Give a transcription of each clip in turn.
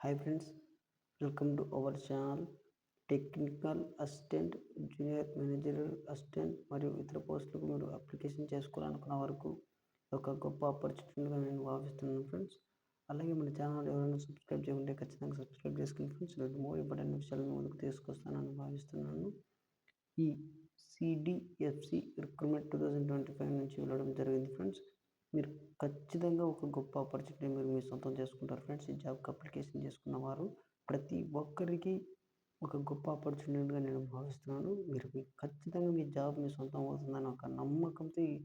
Hi friends, welcome to our channel. Technical assistant, junior managerial assistant మరియు ఇతర పోస్టులకు మీరు అప్లికేషన్ చేసుకోవాలనుకున్న వరకు ఒక గొప్ప ఆపర్చునిటీగా నేను భావిస్తున్నాను ఫ్రెండ్స్. అలాగే మన ఛానల్ ఎవరైనా సబ్స్క్రైబ్ చేయకుంటే ఖచ్చితంగా సబ్స్క్రైబ్ చేసుకుని ఫ్రెండ్స్. రెండు మోర్ ఇంపార్టెంట్ విషయాలు ముందుకు తీసుకొస్తానని భావిస్తున్నాను. ఈ సిడిఎఫ్సి రిక్రూట్మెంట్ 2025 నుంచి వెళ్ళడం జరిగింది ఫ్రెండ్స్. మీరు ఖచ్చితంగా ఒక గొప్ప ఆపర్చునిటీ మీరు మీ సొంతం చేసుకుంటారు ఫ్రెండ్స్. ఈ జాబ్కి అప్లికేషన్ చేసుకున్న వారు ప్రతి ఒక్కరికి ఒక గొప్ప ఆపర్చునిటీగా నేను భావిస్తున్నాను. మీరు ఖచ్చితంగా మీ జాబ్ మీ సొంతం అవుతుందని ఒక నమ్మకంతో ఈ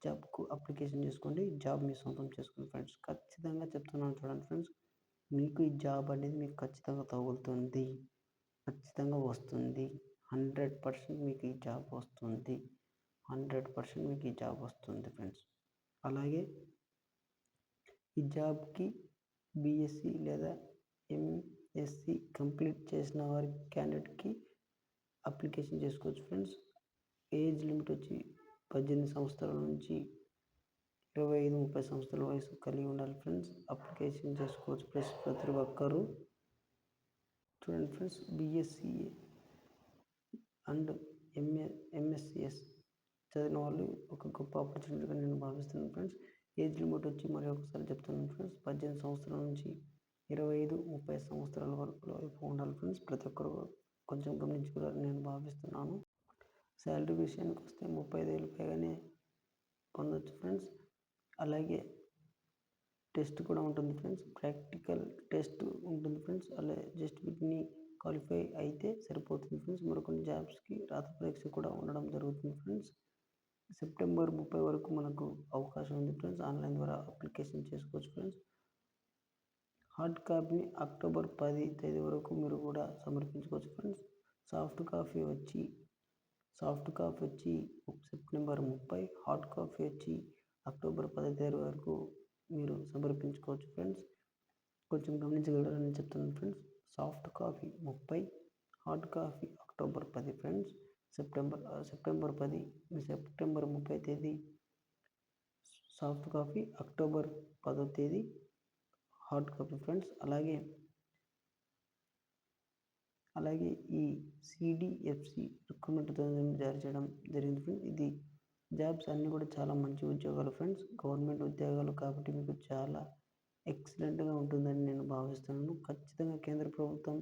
జాబ్కు అప్లికేషన్ చేసుకోండి. జాబ్ మీ సొంతం చేసుకోండి ఫ్రెండ్స్. ఖచ్చితంగా చెప్తున్నాను చూడండి ఫ్రెండ్స్, మీకు ఈ జాబ్ అనేది మీకు ఖచ్చితంగా తగులుతుంది, ఖచ్చితంగా వస్తుంది. 100% మీకు ఈ జాబ్ వస్తుంది. 100% మీకు ఈ జాబ్ వస్తుంది ఫ్రెండ్స్. అలాగే ఈ జాబ్కి బీఎస్సీ లేదా ఎంఎస్సి కంప్లీట్ చేసిన వారి క్యాండిడేట్కి అప్లికేషన్ చేసుకోవచ్చు ఫ్రెండ్స్. ఏజ్ లిమిట్ వచ్చి 18 సంవత్సరాల నుంచి 25-30 సంవత్సరాల వయసు కలిగి ఉండాలి ఫ్రెండ్స్. అప్లికేషన్ చేసుకోవచ్చు ప్లస్ ప్రతి ఒక్కరు చూడండి ఫ్రెండ్స్, బీఎస్సీ అండ్ ఎంఎస్సిఎస్ చదివిన వాళ్ళు ఒక గొప్ప ఆపర్చునిటీగా నేను భావిస్తున్నాను ఫ్రెండ్స్. ఏజ్ లిమిట్ వచ్చి మరి ఒకసారి చెప్తున్నాను ఫ్రెండ్స్, 18 సంవత్సరాల నుంచి 25-30 సంవత్సరాల వరకు ఉండాలి ఫ్రెండ్స్. ప్రతి ఒక్కరు కొంచెం గమనించుకోవాలని నేను భావిస్తున్నాను. శాలరీ విషయానికి వస్తే 35,000 పైగానే పొందొచ్చు ఫ్రెండ్స్. అలాగే టెస్ట్ కూడా ఉంటుంది ఫ్రెండ్స్, ప్రాక్టికల్ టెస్ట్ ఉంటుంది ఫ్రెండ్స్. అలాగే జస్ట్ వీటిని క్వాలిఫై అయితే సరిపోతుంది ఫ్రెండ్స్. మరికొన్ని జాబ్స్కి రాత పరీక్ష కూడా ఉండడం జరుగుతుంది ఫ్రెండ్స్. సెప్టెంబర్ 30 వరకు మనకు అవకాశం ఉంది ఫ్రెండ్స్. ఆన్లైన్ ద్వారా అప్లికేషన్ చేసుకోవచ్చు ఫ్రెండ్స్. హార్డ్ కాపీని అక్టోబర్ 10 తేదీ వరకు మీరు కూడా సమర్పించుకోవచ్చు ఫ్రెండ్స్. సాఫ్ట్ కాపీ వచ్చి సెప్టెంబర్ 30, హార్డ్ కాపీ వచ్చి అక్టోబర్ 10 తేదీ వరకు మీరు సమర్పించుకోవచ్చు ఫ్రెండ్స్. కొంచెం గమనించగలరని చెప్తున్నాను friends. Soft copy 30, hard copy October 10 friends. September 10, September 30 తేదీ సాఫ్ట్ కాపీ, అక్టోబర్ 10 తేదీ హార్డ్ కాపీ ఫ్రెండ్స్. అలాగే ఈ సిడిఎఫ్సి రిక్రూట్మెంట్ జారీ చేయడం జరిగింది ఫ్రెండ్స్. ఇది జాబ్స్ అన్నీ కూడా చాలా మంచి ఉద్యోగాలు ఫ్రెండ్స్. గవర్నమెంట్ ఉద్యోగాలు కాబట్టి మీకు చాలా ఎక్సలెంట్గా ఉంటుందని నేను భావిస్తున్నాను. ఖచ్చితంగా కేంద్ర ప్రభుత్వం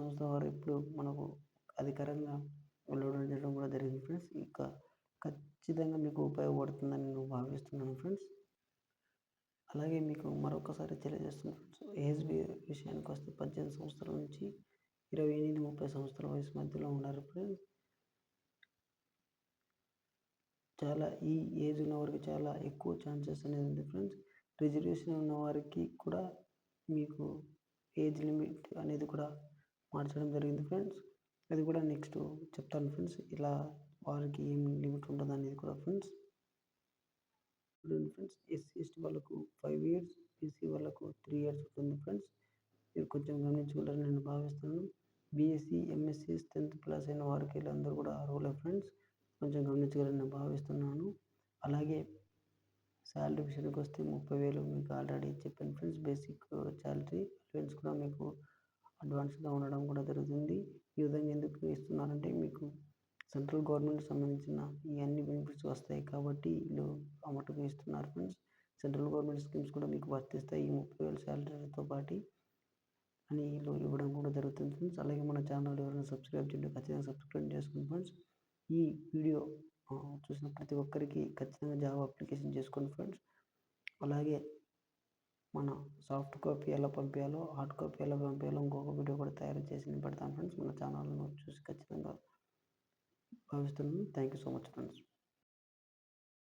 సంస్థ వారు ఇప్పుడు మనకు అధికారంగా వెళ్ళడం కూడా జరిగింది ఫ్రెండ్స్. ఇక ఖచ్చితంగా మీకు ఉపయోగపడుతుందని నేను భావిస్తున్నాను ఫ్రెండ్స్. అలాగే మీకు మరొకసారి తెలియజేస్తున్నాను ఫ్రెండ్స్, ఏజ్ విషయానికి వస్తే 18 సంవత్సరాల నుంచి 28-30 సంవత్సరాల వయసు మధ్యలో ఉండాలి ఫ్రెండ్స్. చాలా ఈ ఏజ్ ఉన్న వారికి చాలా ఎక్కువ ఛాన్సెస్ అనేది ఉంది ఫ్రెండ్స్. రిజర్వేషన్ ఉన్న వారికి కూడా మీకు ఏజ్ లిమిట్ అనేది కూడా మార్చడం జరిగింది ఫ్రెండ్స్. అది కూడా నెక్స్ట్ చెప్తాను ఫ్రెండ్స్, ఇలా వారికి ఏం లిమిట్ ఉండదు అనేది కూడా ఫ్రెండ్స్. చూడండి ఫ్రెండ్స్, ఎస్సీ/ఎస్టీ వాళ్ళకు 5 years, బీసీ వాళ్ళకు 3 years ఉంటుంది ఫ్రెండ్స్. మీరు కొంచెం గమనించుకుంటారని నేను భావిస్తున్నాను. బీఎస్సీ, ఎంఎస్సీ 10th క్లాస్ అయిన వారికి వీళ్ళందరూ కూడా అర్హులే ఫ్రెండ్స్. కొంచెం గమనించగలని నేను భావిస్తున్నాను. అలాగే శాలరీ విషయానికి వస్తే 30,000 మీకు ఆల్రెడీ చెప్పాను ఫ్రెండ్స్. బేసిక్ శాలరీ అలవెన్స్ కూడా మీకు అడ్వాన్స్గా ఉండడం కూడా జరుగుతుంది. ఈ విధంగా ఎందుకు ఇస్తున్నారంటే మీకు సెంట్రల్ గవర్నమెంట్ సంబంధించిన ఈ అన్ని బెనిఫిట్స్ వస్తాయి కాబట్టి వీళ్ళు అమౌంట్గా ఇస్తున్నారు ఫ్రెండ్స్. సెంట్రల్ గవర్నమెంట్ స్కీమ్స్ కూడా మీకు వర్తిస్తాయి ఈ 30,000 శాలరీతో పాటు అని వీళ్ళు ఇవ్వడం కూడా జరుగుతుంది ఫ్రెండ్స్. అలాగే మన ఛానల్ ఎవరైనా సబ్స్క్రైబ్ చేయండి, ఖచ్చితంగా సబ్స్క్రైబ్ చేసుకోండి ఫ్రెండ్స్. ఈ వీడియో చూసిన ప్రతి ఒక్కరికి ఖచ్చితంగా జాబ్ అప్లికేషన్ చేసుకోండి ఫ్రెండ్స్. అలాగే మన సాఫ్ట్ కాపీ ఎలా పంపించాలో, హార్డ్ కాపీ ఎలా పంపించాలో ఇంకొక వీడియో కూడా తయారు చేసి పెడతాను ఫ్రెండ్స్. మన ఛానల్ను చూసి ఖచ్చితంగా భావిస్తున్నాను. Thank you so much friends.